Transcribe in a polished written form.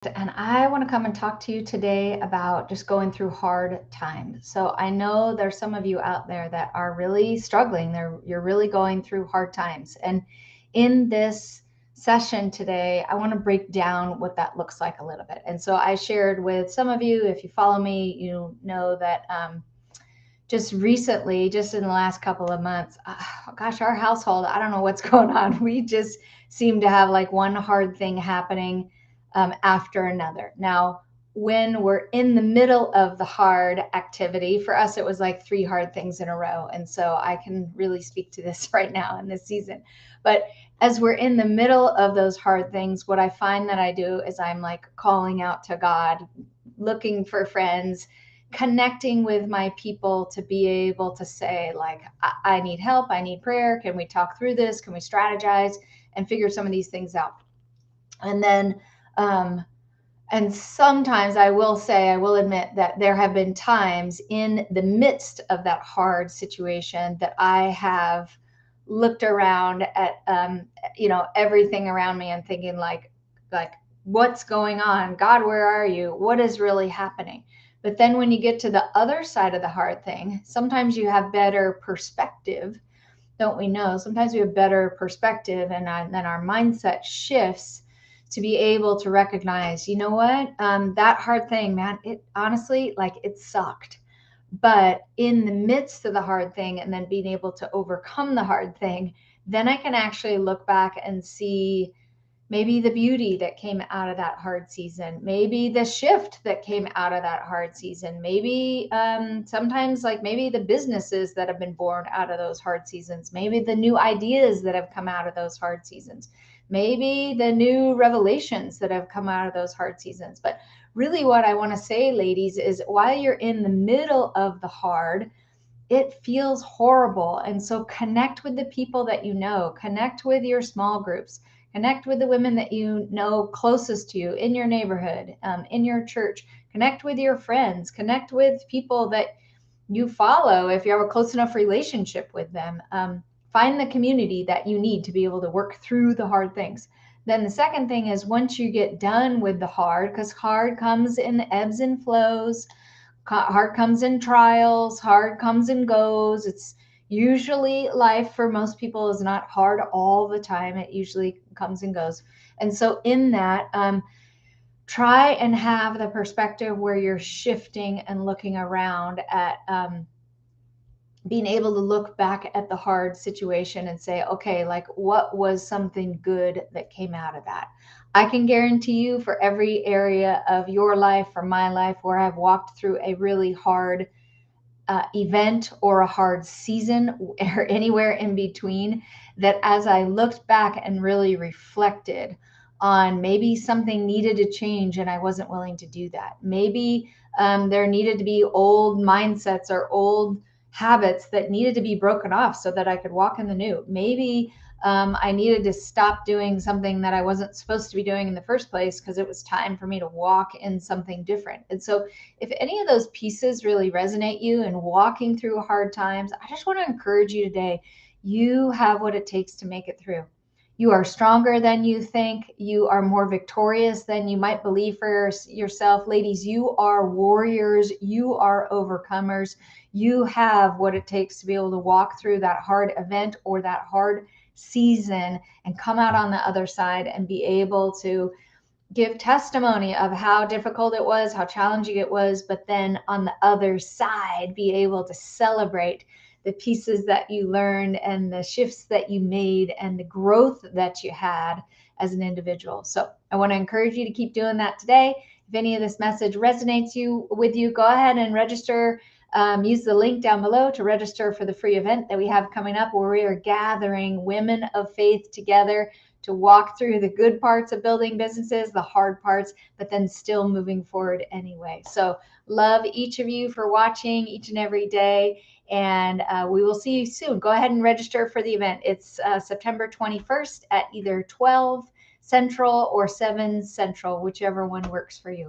And I want to come and talk to you today about just going through hard times. So I know there's some of you out there that are really struggling. You're really going through hard times. And in this session today, I want to break down what that looks like a little bit. And so I shared with some of you, if you follow me, you know that just recently, just in the last couple of months, gosh, our household, I don't know what's going on. We just seem to have like one hard thing happening after another. Now, when we're in the middle of the hard activity, for us, it was like three hard things in a row. And so I can really speak to this right now in this season. But as we're in the middle of those hard things, what I find that I do is I'm like calling out to God, looking for friends, connecting with my people to be able to say, like, I need help, I need prayer. Can we talk through this? Can we strategize and figure some of these things out? And then, and sometimes I will say, I will admit that there have been times in the midst of that hard situation that I have looked around at, everything around me and thinking like, what's going on? God, where are you? What is really happening? But then when you get to the other side of the hard thing, sometimes you have better perspective, don't we know? Sometimes we have better perspective, and then our mindset shifts to be able to recognize, you know what, that hard thing, man, it honestly, like, it sucked. But in the midst of the hard thing, and then being able to overcome the hard thing, then I can actually look back and see maybe the beauty that came out of that hard season, maybe the shift that came out of that hard season, maybe sometimes like maybe the businesses that have been born out of those hard seasons, maybe the new ideas that have come out of those hard seasons, maybe the new revelations that have come out of those hard seasons. But really what I want to say, ladies, is while you're in the middle of the hard, it feels horrible. And so connect with the people that you know, connect with your small groups, connect with the women that you know closest to you in your neighborhood, in your church, connect with your friends, connect with people that you follow if you have a close enough relationship with them. Find the community that you need to be able to work through the hard things. Then the second thing is, once you get done with the hard, because hard comes in ebbs and flows, hard comes in trials, hard comes and goes. It's usually, life for most people is not hard all the time. It usually comes and goes. And so in that, try and have the perspective where you're shifting and looking around at, being able to look back at the hard situation and say, okay, like, what was something good that came out of that? I can guarantee you, for every area of your life, for my life, where I've walked through a really hard event or a hard season or anywhere in between, that as I looked back and really reflected on maybe something needed to change and I wasn't willing to do that. Maybe there needed to be old mindsets or old habits that needed to be broken off so that I could walk in the new. Maybe I needed to stop doing something that I wasn't supposed to be doing in the first place because it was time for me to walk in something different. And so if any of those pieces really resonate you in walking through hard times, I just want to encourage you today. You have what it takes to make it through. You are stronger than you think. You are more victorious than you might believe for yourself. Ladies, you are warriors. You are overcomers. You have what it takes to be able to walk through that hard event or that hard season and come out on the other side and be able to give testimony of how difficult it was, how challenging it was, but then on the other side, be able to celebrate the pieces that you learned and the shifts that you made and the growth that you had as an individual. So I want to encourage you to keep doing that today. If any of this message resonates with you, go ahead and register. Use the link down below to register for the free event that we have coming up, where we are gathering women of faith together to walk through the good parts of building businesses, the hard parts, but then still moving forward anyway. So love each of you for watching each and every day. And we will see you soon. Go ahead and register for the event. It's September 21st at either 12 Central or 7 Central, whichever one works for you.